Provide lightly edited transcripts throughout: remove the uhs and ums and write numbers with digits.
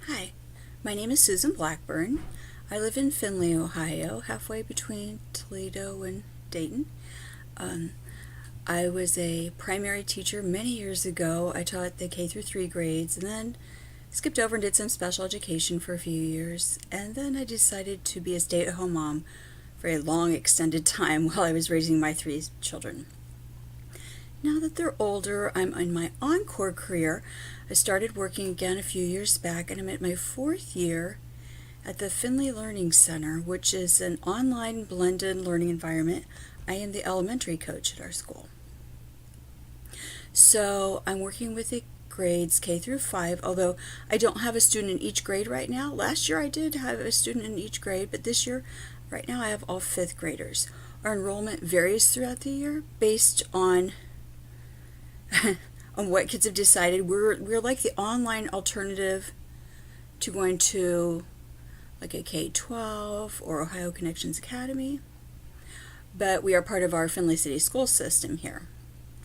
Hi, my name is Susan Blackburn. I live in Findlay, Ohio, halfway between Toledo and Dayton. Um, I was a primary teacher many years ago. I taught the K through 3 grades and then skipped over and did some special education for a few years. And then I decided to be a stay-at-home mom for a long extended time while I was raising my 3 children. Now that they're older, I'm in my encore career. I started working again a few years back, and I'm at my 4th year at the Findlay Learning Center, which is an online blended learning environment. I am the elementary coach at our school. So I'm working with the grades K through 5, although I don't have a student in each grade right now. Last year I did have a student in each grade, but this year, right now I have all 5th graders. Our enrollment varies throughout the year based on on what kids have decided. We're like the online alternative to going to like a K-12 or Ohio Connections Academy, but we are part of our Findlay City school system here.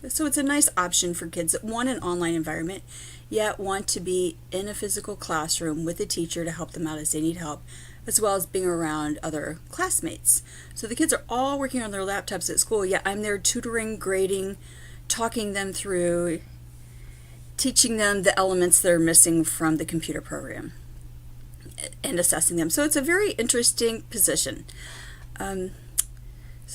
So it's a nice option for kids that want an online environment, yet want to be in a physical classroom with a teacher to help them out as they need help, as well as being around other classmates. So the kids are all working on their laptops at school, yet I'm there tutoring, grading, talking them through, teaching them the elements that are missing from the computer program, and assessing them. So it's a very interesting position. So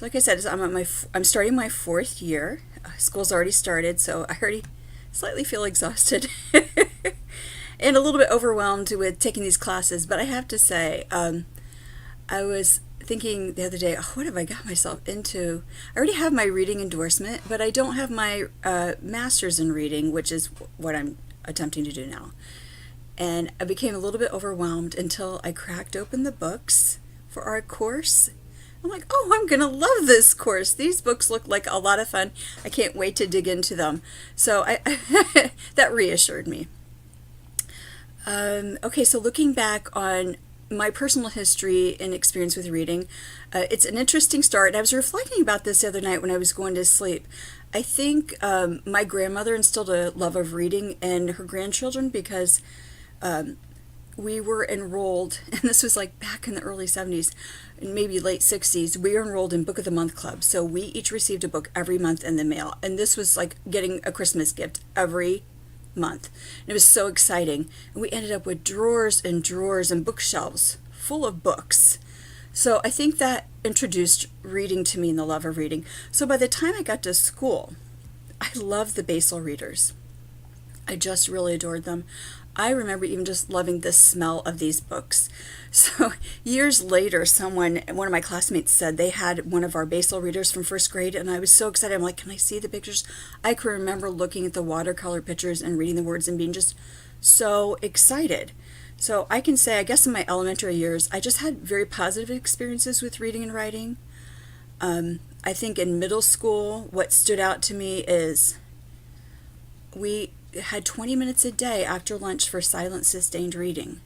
like I said, I'm starting my 4th year. School's already started, so I already slightly feel exhausted and a little bit overwhelmed with taking these classes. But I have to say, I was thinking the other day, oh, what have I got myself into? I already have my reading endorsement, but I don't have my master's in reading, which is what I'm attempting to do now. And I became a little bit overwhelmed until I cracked open the books for our course. I'm like, oh, I'm going to love this course. These books look like a lot of fun. I can't wait to dig into them. So that reassured me. Okay, so looking back on my personal history and experience with reading, it's an interesting start. I was reflecting about this the other night when I was going to sleep. I think my grandmother instilled a love of reading in her grandchildren because we were enrolled, and this was like back in the early 70s, maybe late 60s, we were enrolled in Book of the Month Club. So we each received a book every month in the mail. And this was like getting a Christmas gift every month. And it was so exciting. And we ended up with drawers and drawers and bookshelves full of books. So I think that introduced reading to me and the love of reading. So by the time I got to school, I loved the Basel readers. I just really adored them. I remember even just loving the smell of these books. So years later, one of my classmates said they had one of our Basel readers from 1st grade, and I was so excited. I'm like, can I see the pictures? I can remember looking at the watercolor pictures and reading the words and being just so excited. So I can say, I guess in my elementary years, I just had very positive experiences with reading and writing. I think in middle school, what stood out to me is we had 20 minutes a day after lunch for silent sustained reading.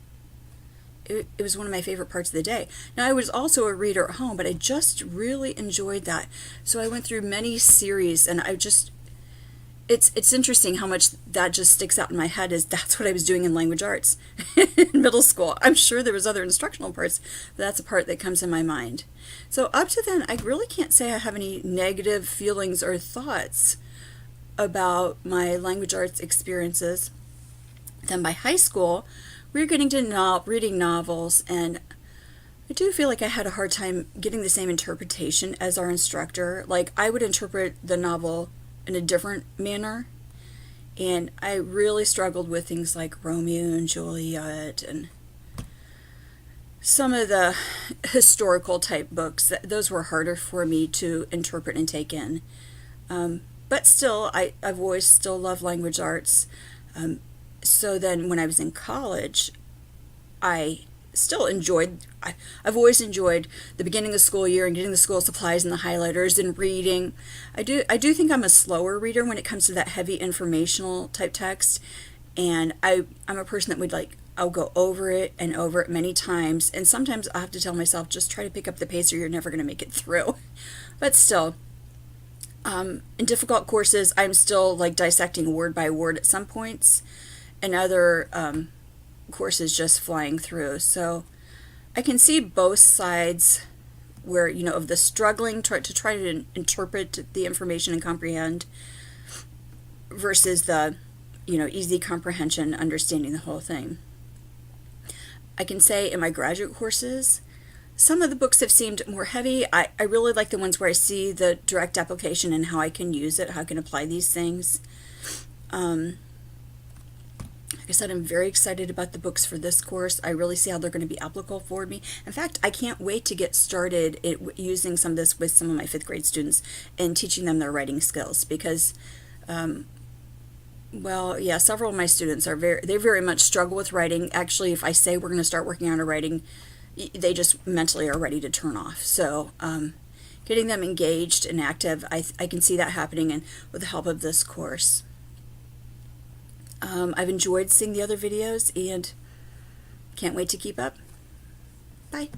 It was one of my favorite parts of the day. Now, I was also a reader at home, but I just really enjoyed that. So I went through many series, and it's interesting how much that just sticks out in my head, is that's what I was doing in language arts in middle school. I'm sure there was other instructional parts, but that's a part that comes in my mind. So up to then, I really can't say I have any negative feelings or thoughts about my language arts experiences. Then by high school, we were getting to reading novels, and I do feel like I had a hard time getting the same interpretation as our instructor. Like, I would interpret the novel in a different manner, and I really struggled with things like Romeo and Juliet and some of the historical type books. Those were harder for me to interpret and take in. But still, I've always still loved language arts. So then when I was in college, I've always enjoyed the beginning of the school year and getting the school supplies and the highlighters and reading. I do think I'm a slower reader when it comes to that heavy informational type text. And I'm a person that I'll go over it and over it many times. And sometimes I'll have to tell myself, just try to pick up the pace or you're never going to make it through. But still, in difficult courses, I'm still like dissecting word by word at some points, and other courses just flying through. So I can see both sides where, of the struggling to try to interpret the information and comprehend versus the, easy comprehension, understanding the whole thing. I can say in my graduate courses, some of the books have seemed more heavy. I really like the ones where I see the direct application and how I can use it, how I can apply these things. Like I said, I'm very excited about the books for this course. I really see how they're going to be applicable for me. In fact, I can't wait to get started using some of this with some of my 5th grade students and teaching them their writing skills because, several of my students they very much struggle with writing. Actually, if I say we're going to start working on a writing, they just mentally are ready to turn off. So getting them engaged and active, I can see that happening and with the help of this course. I've enjoyed seeing the other videos and can't wait to keep up. Bye.